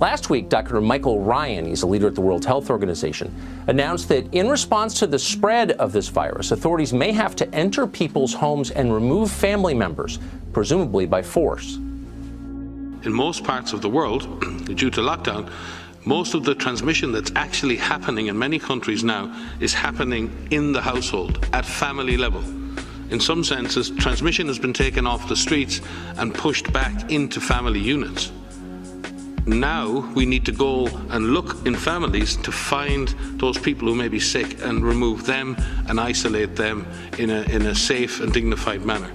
Last week, Dr. Michael Ryan, he's a leader at the World Health Organization, announced that in response to the spread of this virus, authorities may have to enter people's homes and remove family members, presumably by force. In most parts of the world, due to lockdown, most of the transmission that's actually happening in many countries now is happening in the household, at family level. In some senses, transmission has been taken off the streets and pushed back into family units. Now we need to go and look in families to find those people who may be sick and remove them and isolate them in a safe and dignified manner.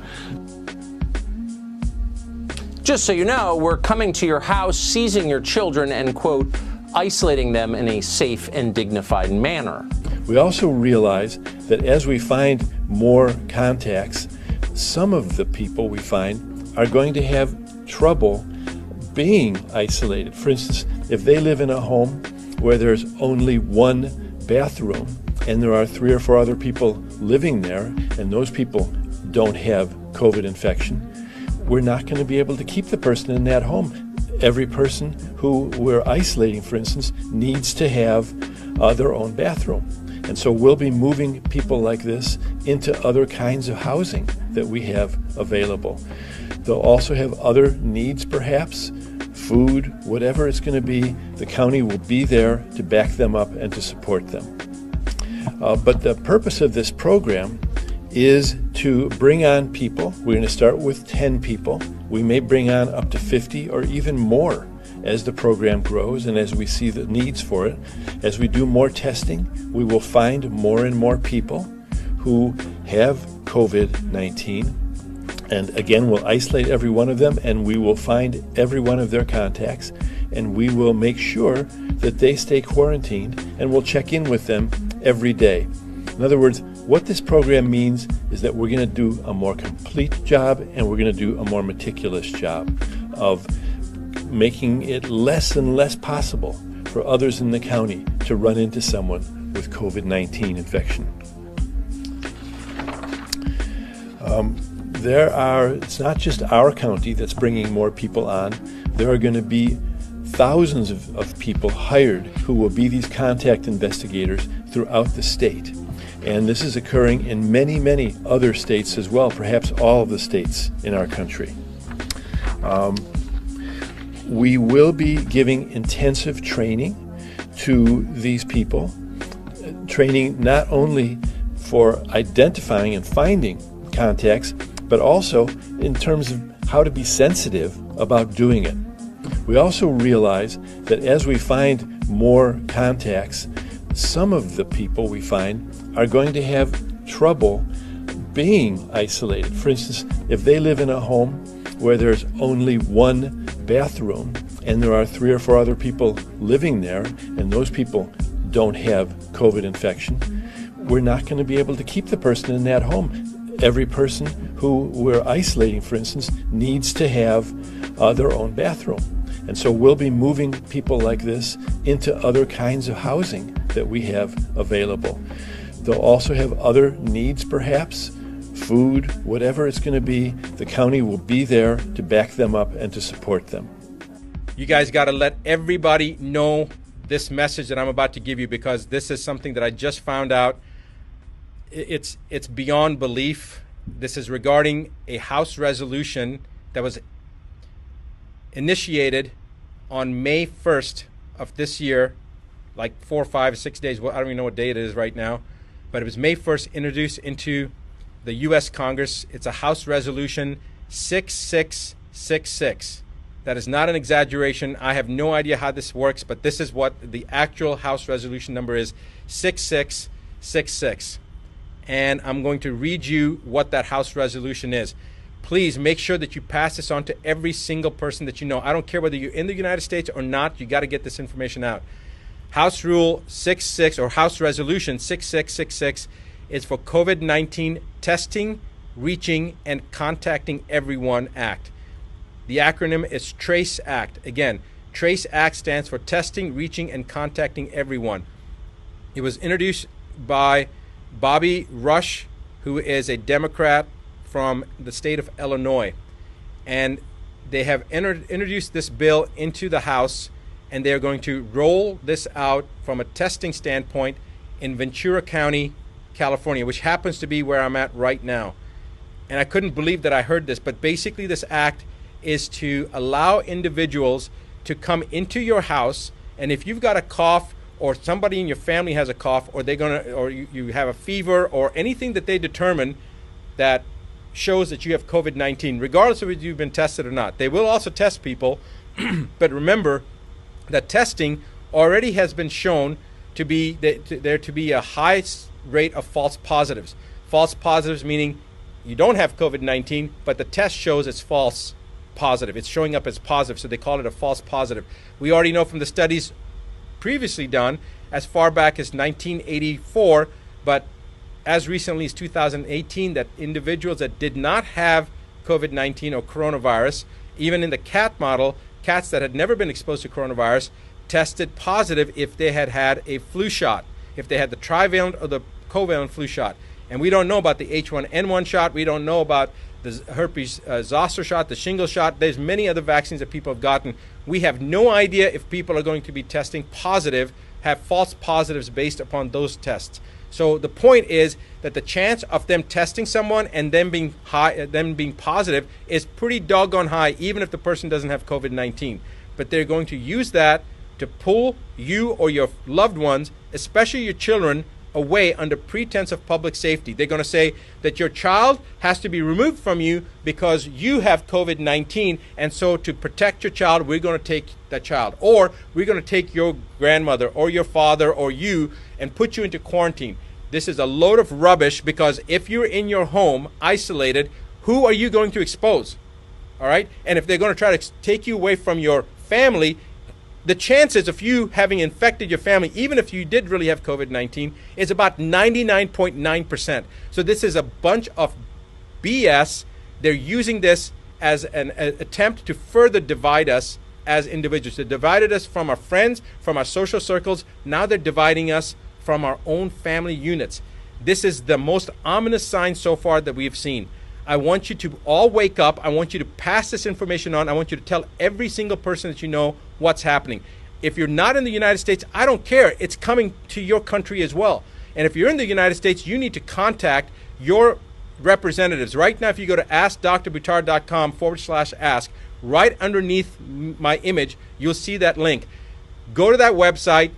Just so you know, we're coming to your house, seizing your children and, quote, isolating them in a safe and dignified manner. We also realize that as we find more contacts, some of the people we find are going to have trouble being isolated. For instance, if they live in a home where there's only one bathroom and there are 3 or 4 other people living there and those people don't have COVID infection, we're not going to be able to keep the person in that home. Every person who we're isolating, for instance, needs to have their own bathroom. And so we'll be moving people like this into other kinds of housing that we have available. They'll also have other needs, perhaps, food, whatever it's going to be. The county will be there to back them up and to support them. But the purpose of this program is to bring on people. We're going to start with 10 people. We may bring on up to 50 or even more as the program grows and as we see the needs for it. As we do more testing, we will find more and more people who have COVID-19. And again, we'll isolate every one of them and we will find every one of their contacts and we will make sure that they stay quarantined and we'll check in with them every day. In other words, what this program means is that we're going to do a more complete job and we're going to do a more meticulous job of making it less and less possible for others in the county to run into someone with COVID-19 infection. It's not just our county that's bringing more people on. There are going to be thousands of people hired who will be these contact investigators throughout the state. And this is occurring in many, many other states as well, perhaps all of the states in our country. We will be giving intensive training to these people, training not only for identifying and finding contacts, but also in terms of how to be sensitive about doing it. We also realize that as we find more contacts, some of the people we find are going to have trouble being isolated. For instance, if they live in a home where there's only one bathroom and there are 3 or 4 other people living there and those people don't have COVID infection, we're not going to be able to keep the person in that home. Every person who we're isolating, for instance, needs to have their own bathroom. And so we'll be moving people like this into other kinds of housing that we have available. They'll also have other needs, perhaps, food, whatever it's going to be. The county will be there to back them up and to support them. You guys got to let everybody know this message that I'm about to give you, because this is something that I just found out. It's beyond belief. This is regarding a House resolution that was initiated on May 1st of this year, like 4, 5, 6 days. Well, I don't even know what day it is right now, but it was May 1st, introduced into the U.S. Congress. It's a House Resolution 6666. That is not an exaggeration. I have no idea how this works, but this is what the actual House resolution number is, 6666. And I'm going to read you what that House resolution is. Please make sure that you pass this on to every single person that you know. I don't care whether you're in the United States or not, you got to get this information out. House Rule 66, or House Resolution 6666, is for COVID-19 testing, reaching, and contacting everyone Act. The acronym is TRACE Act. Again, TRACE Act stands for testing, reaching, and contacting everyone. It was introduced by Bobby Rush, who is a Democrat from the state of Illinois. And they have introduced this bill into the House, and they're going to roll this out from a testing standpoint in Ventura County, California, which happens to be where I'm at right now. And I couldn't believe that I heard this, but basically this act is to allow individuals to come into your house, and if you've got a cough or somebody in your family has a cough, or you have a fever or anything that they determine that shows that you have COVID-19, regardless of if you've been tested or not. They will also test people, but remember that testing already has been shown to be there to be a high rate of false positives. False positives meaning you don't have COVID-19, but the test shows it's false positive. It's showing up as positive, so they call it a false positive. We already know from the studies previously done as far back as 1984, but as recently as 2018, that individuals that did not have COVID-19 or coronavirus, even in the cat model, cats that had never been exposed to coronavirus, tested positive if they had had a flu shot, if they had the trivalent or the covalent flu shot. And we don't know about the H1N1 shot. We don't know about the herpes zoster shot, the shingle shot. There's many other vaccines that people have gotten. We have no idea if people are going to be testing positive, have false positives based upon those tests. So the point is that the chance of them testing someone and them being positive is pretty doggone high, even if the person doesn't have COVID-19. But they're going to use that to pull you or your loved ones, especially your children, away under pretense of public safety. They're going to say that your child has to be removed from you because you have COVID-19, and so to protect your child, we're going to take that child. Or we're going to take your grandmother or your father or you and put you into quarantine. This is a load of rubbish, because if you're in your home isolated, who are you going to expose? All right? And if they're going to try to take you away from your family, the chances of you having infected your family, even if you did really have COVID-19, is about 99.9%. So this is a bunch of BS. They're using this as an attempt to further divide us as individuals. They divided us from our friends, from our social circles. Now they're dividing us from our own family units. This is the most ominous sign so far that we've seen. I want you to all wake up. I want you to pass this information on. I want you to tell every single person that you know what's happening. If you're not in the United States, I don't care. It's coming to your country as well. And if you're in the United States, you need to contact your representatives. Right now, if you go to askdrbuttar.com/ask, right underneath my image, you'll see that link. Go to that website,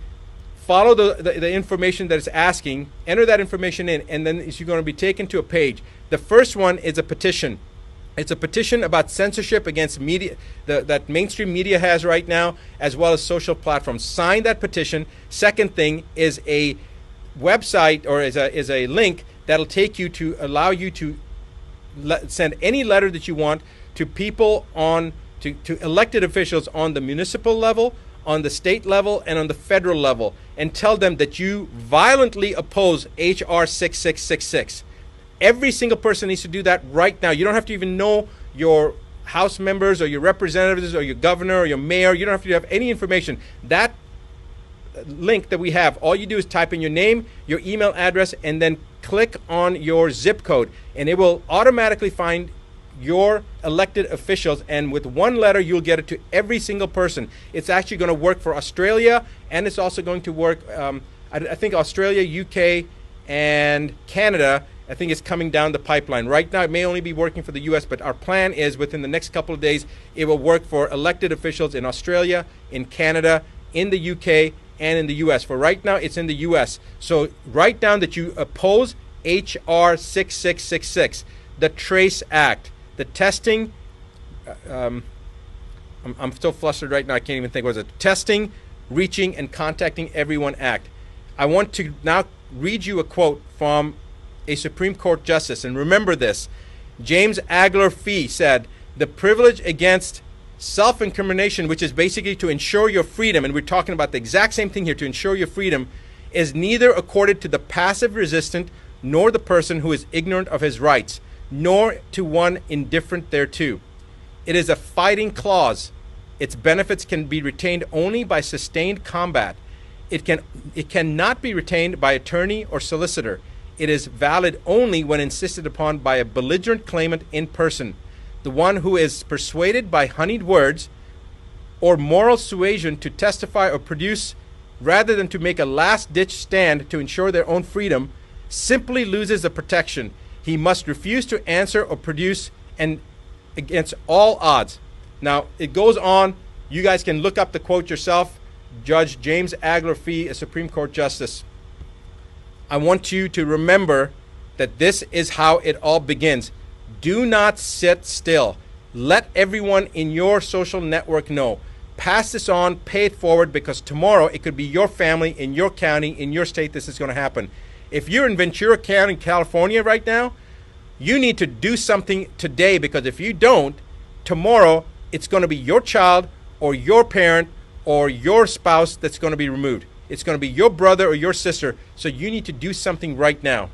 follow the information that it's asking, enter that information in, and then you're going to be taken to a page. The first one is a petition. It's a petition about censorship against media that mainstream media has right now, as well as social platforms. Sign that petition. Second thing is a website, or is a link that'll take you to allow you to send any letter that you want to people to elected officials on the municipal level, on the state level, and on the federal level, and tell them that you violently oppose H.R. 6666. Every single person needs to do that right now. You don't have to even know your House members or your representatives or your governor or your mayor. You don't have to have any information. That link that we have, all you do is type in your name, your email address, and then click on your zip code, and it will automatically find your elected officials, and with one letter you'll get it to every single person. It's actually going to work for Australia, and it's also going to work I think Australia, UK, and Canada. I think it's coming down the pipeline. Right now it may only be working for the US, but our plan is within the next couple of days it will work for elected officials in Australia, in Canada, in the UK, and in the US. For right now it's in the US. So write down that you oppose H.R. 6666, the TRACE Act. The testing, I'm so flustered right now, I can't even think. What was it? Testing, Reaching, and Contacting Everyone Act. I want to now read you a quote from a Supreme Court justice. And remember this. James Agler Fee said, "The privilege against self-incrimination, which is basically to ensure your freedom," and we're talking about the exact same thing here, to ensure your freedom, "is neither accorded to the passive resistant nor the person who is ignorant of his rights, nor to one indifferent thereto. It is a fighting clause. Its benefits can be retained only by sustained combat. It cannot be retained by attorney or solicitor. It is valid only when insisted upon by a belligerent claimant in person. The one who is persuaded by honeyed words or moral suasion to testify or produce rather than to make a last-ditch stand to ensure their own freedom simply loses the protection. He must refuse to answer or produce and against all odds. Now, it goes on. You guys can look up the quote yourself. Judge James Agler Fee, a Supreme Court Justice. I want you to remember that this is how it all begins. Do not sit still. Let everyone in your social network know. Pass this on, pay it forward, because tomorrow it could be your family, in your county, in your state, this is going to happen. If you're in Ventura County, California right now, you need to do something today, because if you don't, tomorrow it's going to be your child or your parent or your spouse that's going to be removed. It's going to be your brother or your sister. So you need to do something right now.